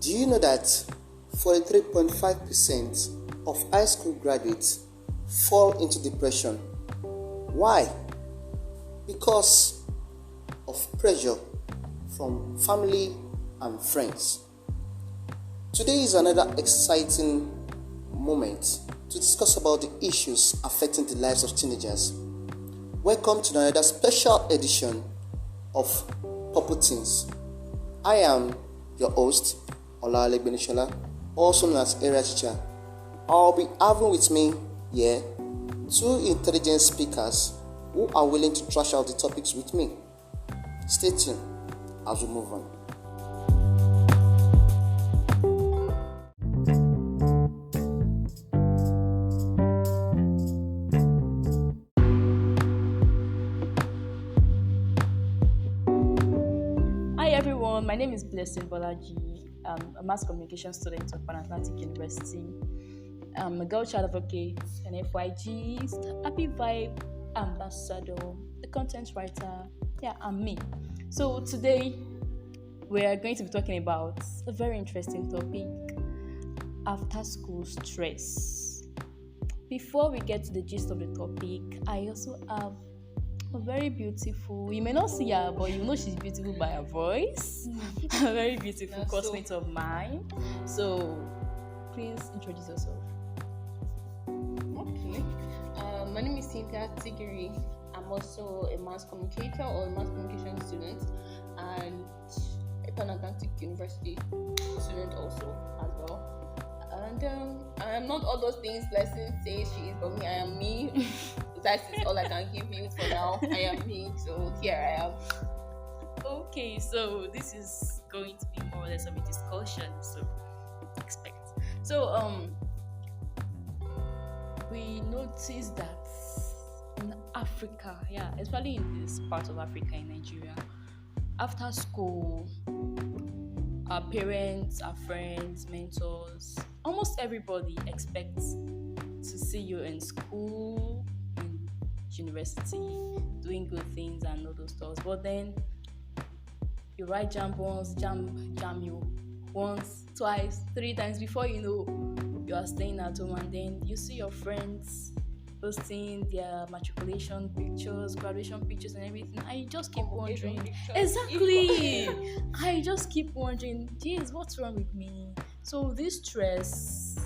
Do you know that 43.5% of high school graduates fall into depression? Why? Because of pressure from family and friends. Today is another exciting moment to discuss about the issues affecting the lives of teenagers. Welcome to another special edition of Purple Teens. I am your host, Olale Benishola, also known as Area Teacher. I'll be having with me here two intelligent speakers who are willing to trash out the topics with me. Stay tuned as we move on. Hi everyone, my name is Blessing Bolaji. I'm a mass communication student of Pan Atlantic University. I'm a girl child advocate, an FYG, happy vibe ambassador, a content writer. Yeah, I'm me. So today we are going to be talking about a very interesting topic: after school stress. Before we get to the gist of the topic, I also have a very beautiful, you may not see her, but you know she's beautiful by her voice. A very beautiful classmate of mine. So please introduce yourself. Okay. My name is Cynthia Tigiri. I'm also a mass communicator or a mass communication student and a Pan Atlantic University student also as well. And I am not all those things Blessing says she is, but me, I am me. That is all I can give you for now. I am me, so here I am. Okay, so this is going to be more or less of a discussion, so expect. So we noticed that in Africa, especially in this part of Africa, in Nigeria, after school, our parents, our friends, mentors, almost everybody expects to see you in school, in university, doing good things and all those stuff. But then you write jam you once, twice, 3 times before you know you are staying at home, and then you see your friends posting their matriculation pictures, graduation pictures and everything. I just keep wondering. Exactly. I just keep wondering, geez, what's wrong with me? So this stress,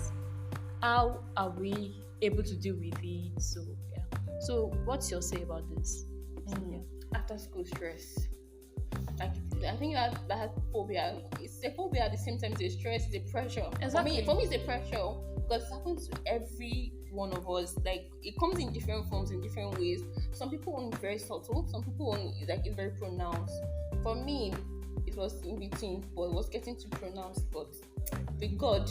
how are we able to deal with it? So what's your say about this? After school stress. I think that phobia, it's a phobia at the same time. It's a stress, it's a pressure. Exactly. For me, it's a pressure because it happens to every one of us. Like, it comes in different forms, in different ways. Some people want it very subtle. Some people want it like it's very pronounced. For me, it was in between, but it was getting too pronounced. But with God,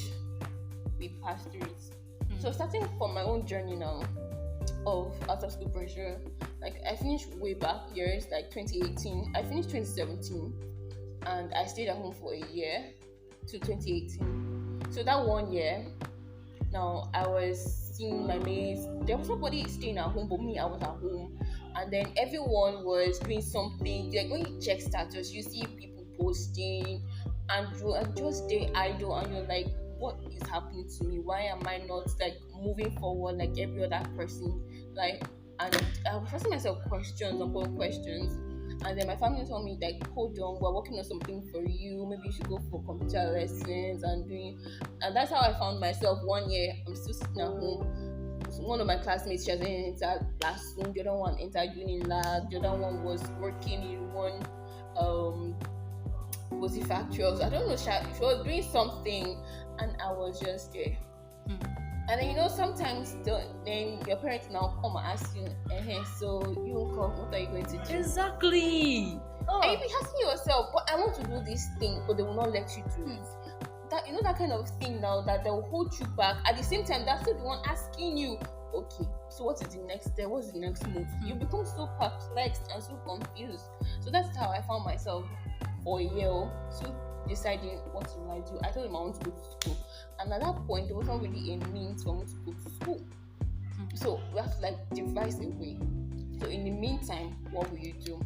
we passed through it. So starting from my own journey now of after school pressure, like I finished way back years, like 2018. I finished 2017, and I stayed at home for a year to 2018. So that 1 year, now I was seeing my mates. There was nobody staying at home, but me, I was at home, and then everyone was doing something. Like when you check status, you see people posting, and you are just there idle, and you're like, what is happening to me? Why am I not like moving forward like every other person? Like, and I was asking myself questions upon questions, and then my family told me like, hold on, we're working on something for you. Maybe you should go for computer lessons and that's how I found myself. 1 year, I'm still sitting at home. One of my classmates, she has entered classroom. The other one entered uni lab. The other one was working in one was it factuals? I don't know. She was doing something, and I was just there. And then sometimes then your parents now come and ask you, so you come, what are you going to do? Exactly. And you be asking yourself, but I want to do this thing, but they will not let you do it. That that kind of thing now that they'll hold you back. At the same time, that's still the one asking you, okay, so what is the next step? What's the next move? You become so perplexed and so confused. So that's how I found myself for a year. So deciding what will I do. I told him I want to go to school, and at that point there wasn't really a means for me to go to school. So we have to devise a way. So in the meantime, what will you do?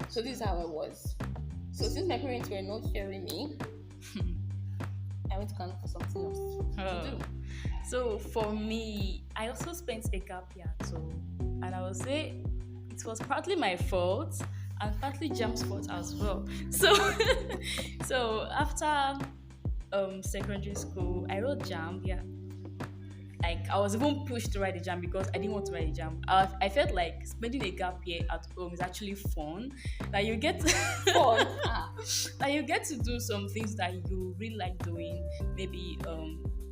So this is how I was. So since my parents were not hearing me, I went to Ghana for something else to do. So for me, I also spent a gap year too, and I would say it was partly my fault and partly Jam's fault as well. So, so after secondary school, I wrote Jam. Yeah, like I was even pushed to write the jam because I didn't want to write the jam. I felt like spending a gap year at home is actually fun. Like you get Fun. like you get to do some things that you really like doing. Maybe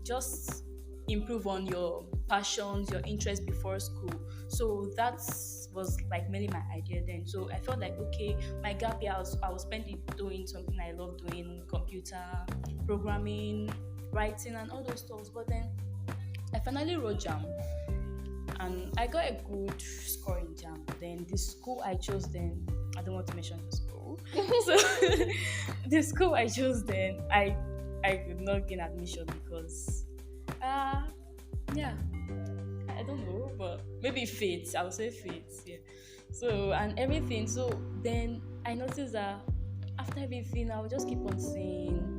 just improve on your passions, your interests before school. So that was like mainly my idea then. So I felt like okay, my gap year I was spend it doing something I love doing, computer programming, writing, and all those stuff. But then I finally wrote jam and I got a good score in jam. Then the school I chose then, I don't want to mention the school. So the school I chose then, I could not gain admission because yeah, I don't know, but maybe fate. I would say fate. Yeah. So and everything. So then I noticed that after everything, I would just keep on seeing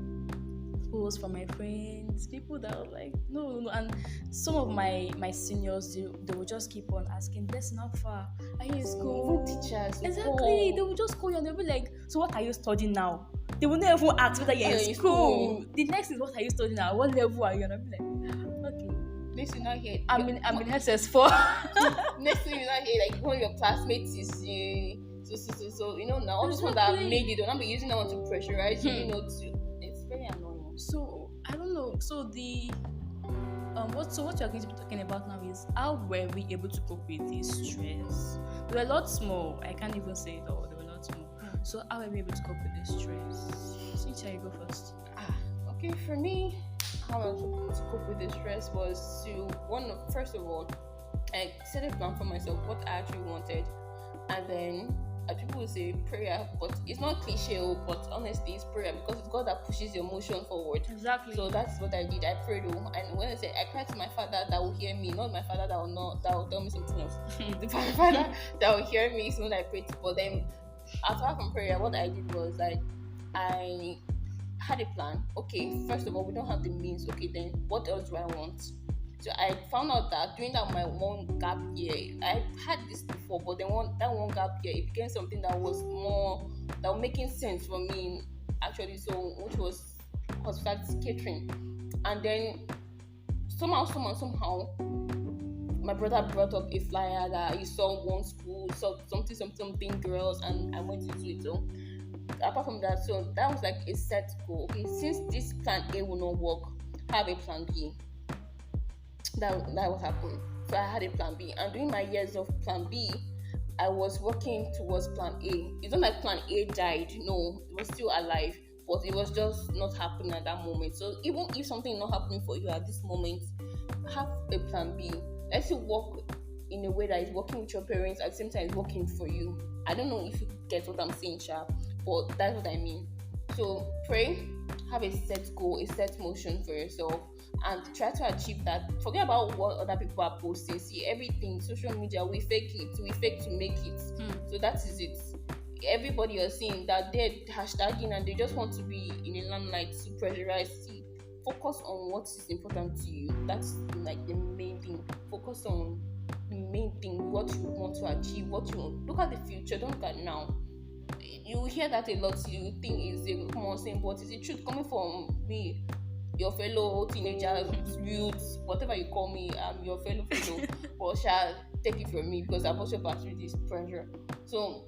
posts from my friends, people that were like, no. And some of my seniors, they would just keep on asking, "That's not far. Are you in school?" Even teachers. Exactly. They would just call you and they'll be like, "So what are you studying now?" They will never even ask whether you're in school. The next is, "What are you studying now? What level are you?" And I'll be like, okay. Next thing you not hear. I'm in SS4. Next thing you not hear, like one of your classmates is so you know now all those ones that Exactly. made it, don't be using that one to pressurize you, you know, to it's very annoying. So I don't know. So the what you're going to be talking about now is how were we able to cope with this stress? They were a lot small. I can't even say it all. They were a lot small. So how were we able to cope with this stress? Cynthia, you go first. Okay, for me, how I was to cope with the stress was to first of all, I set a plan for myself what I actually wanted, and then people will say prayer, but it's not cliche, but honestly, it's prayer because it's God that pushes your motion forward. Exactly. So that's what I did. I prayed, and when I say I cried to my father that will hear me, not my father that will tell me something else. The father that will hear me is when I prayed. But then, apart from prayer, what I did was like I had a plan. Okay, first of all, we don't have the means. Okay, then what else do I want? So I found out that during that my one gap year, I had this before, but then that one gap year, it became something that was making sense for me actually. So which was hospitality catering, and then somehow, my brother brought up a flyer that he saw one school, saw something being girls, and I went into it. So apart from that, so that was like a set goal. Okay, since this plan A will not work, have a plan B. That what happened. So I had a plan B, and during my years of plan B, I was working towards plan A. It's not like plan A died. No, it was still alive, but it was just not happening at that moment. So even if something is not happening for you at this moment, have a plan B. Let's say work in a way that is working with your parents at the same time is working for you. I don't know if you get what I'm saying, Sha, but that's what I mean. So pray, have a set goal, a set motion for yourself, and try to achieve that. Forget about what other people are posting. See, everything, social media, we fake to make it. So that is it. Everybody you're seeing that they're hashtagging and they just want to be in a limelight to pressurize. See, focus on what is important to you. That's like the main thing. Focus on the main thing, what you want to achieve, what you want. Look at the future, don't look at now. You hear that a lot, you think it's a common saying, but it's the truth coming from me, your fellow teenagers, youths, whatever you call me, I'm your fellow, but shall take it from me because I've also passed through this pressure. So,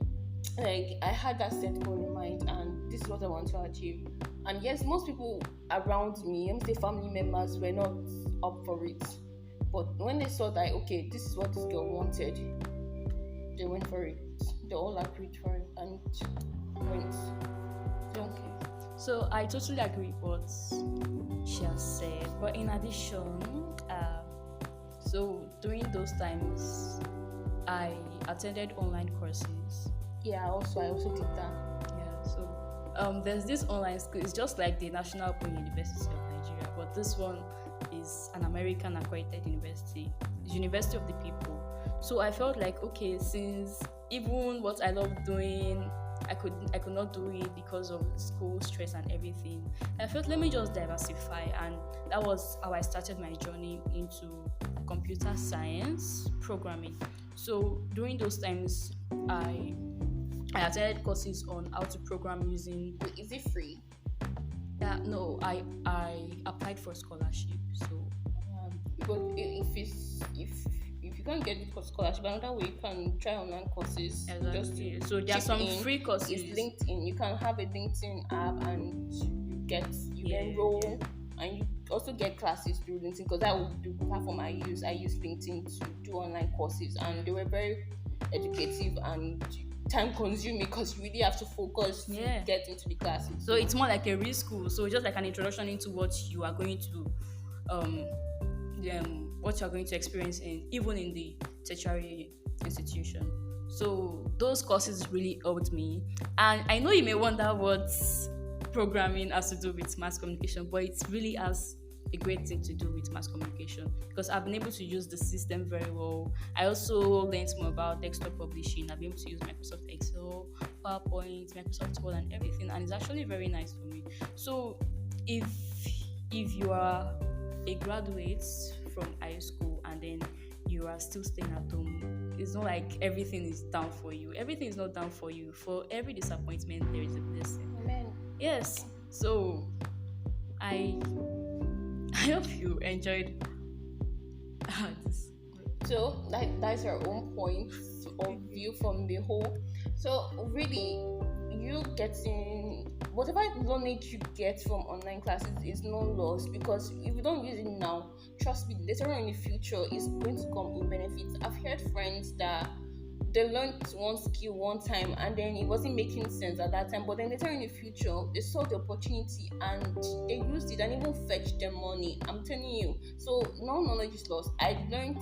like, I had that set goal in mind, and this is what I want to achieve. And yes, most people around me, let me say family members, were not up for it. But when they saw that, okay, this is what this girl wanted, they went for it. They all agreed for it and went. Okay. So I totally agree with what she has said. But in addition, so during those times, I attended online courses. Yeah, I also did that. Yeah. So there's this online school. It's just like the National Open University of Nigeria, but this one is an American accredited university. It's University of the People. So I felt like, okay, since even what I love doing, I could not do it because of school stress and everything. I felt, let me just diversify, and that was how I started my journey into computer science programming. So during those times, I attended courses on how to program using. Wait, is it free? No, I applied for scholarship. So Because if you can't get it for scholarship, another way you can try online courses. exactly. So there are chip some in. free courses. It's LinkedIn. You can have a LinkedIn app and you Yeah, enroll, yeah. and you also get classes through LinkedIn, because that was the platform I use. I use LinkedIn to do online courses, and they were very educative and time consuming, because you really have to focus to Yeah. get into the classes. So it's more like a real school. So just like an introduction into what you are going to what you are going to experience even in the tertiary institution. So those courses really helped me. And I know you may wonder what programming has to do with mass communication, but it really has a great thing to do with mass communication, because I've been able to use the system very well. I also learned more about desktop publishing. I've been able to use Microsoft Excel, PowerPoint, Microsoft Word, and everything, and it's actually very nice for me. So if you are a graduate from high school and then you are still staying at home, it's not like everything is down for you. Everything is not down for you. For every disappointment, there is a blessing. Amen. Yes. So I hope you enjoyed this. So that's our own point of view from the whole. So really, you getting whatever knowledge you get from online classes is no loss, because if you don't use it now, trust me, later on in the future it's going to come in benefits. I've heard friends that they learned one skill one time and then it wasn't making sense at that time, but then later in the future they saw the opportunity and they used it and even fetched them money. I'm telling you. So no knowledge is lost. I learned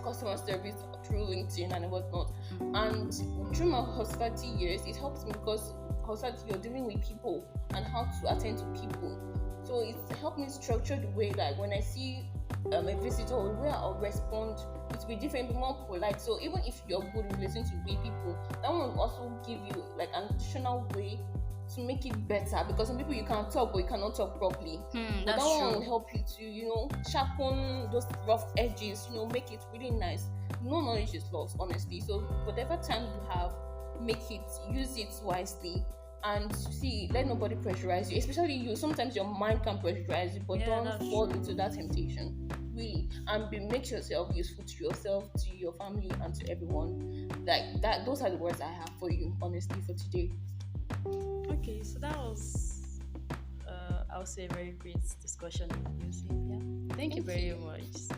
customer service through LinkedIn and whatnot, and through my hospitality years it helps me, because hospitality, you're dealing with people and how to attend to people. So it's helped me structure the way, like when I see a visitor, the way I'll respond, it will be different, be more polite. So even if you're good in listening to people, that one will also give you like an additional way to make it better, because some people you can talk but you cannot talk properly. But That's that one true. will help you to sharpen those rough edges, make it really nice. No knowledge is lost, honestly. So whatever time you have, use it wisely. And see, let nobody pressurize you, especially you. Sometimes your mind can pressurize you, but Yeah, don't that's fall true. into that temptation, really. And make yourself useful to yourself, to your family, and to everyone. Like that. Those are the words I have for you, honestly, for today. Okay, so that was I would say a very great discussion with you, Cynthia. Thank you very much.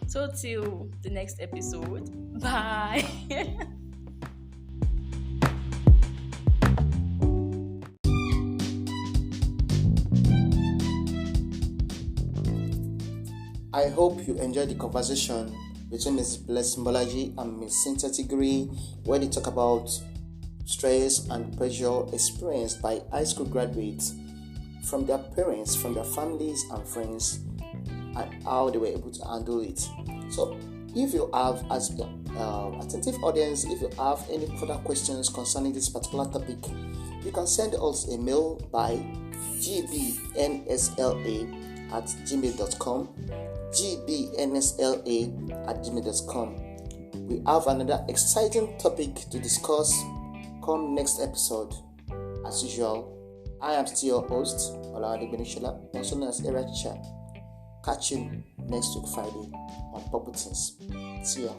So till the next episode. Bye. I hope you enjoyed the conversation between Ms. Blessing Bolaji and Ms. Cynthia Tigri, where they talk about stress and pressure experienced by high school graduates from their parents, from their families and friends, and how they were able to handle it. So, if you have, as attentive audience, if you have any further questions concerning this particular topic, you can send us a mail by gbnsla@gmail.com, gbnsla@gmail.com. We have another exciting topic to discuss come next episode. As usual, I am still your host, Olawale Benishola, also known as Area Teacher. Catch you next week Friday on Purple Things. See ya.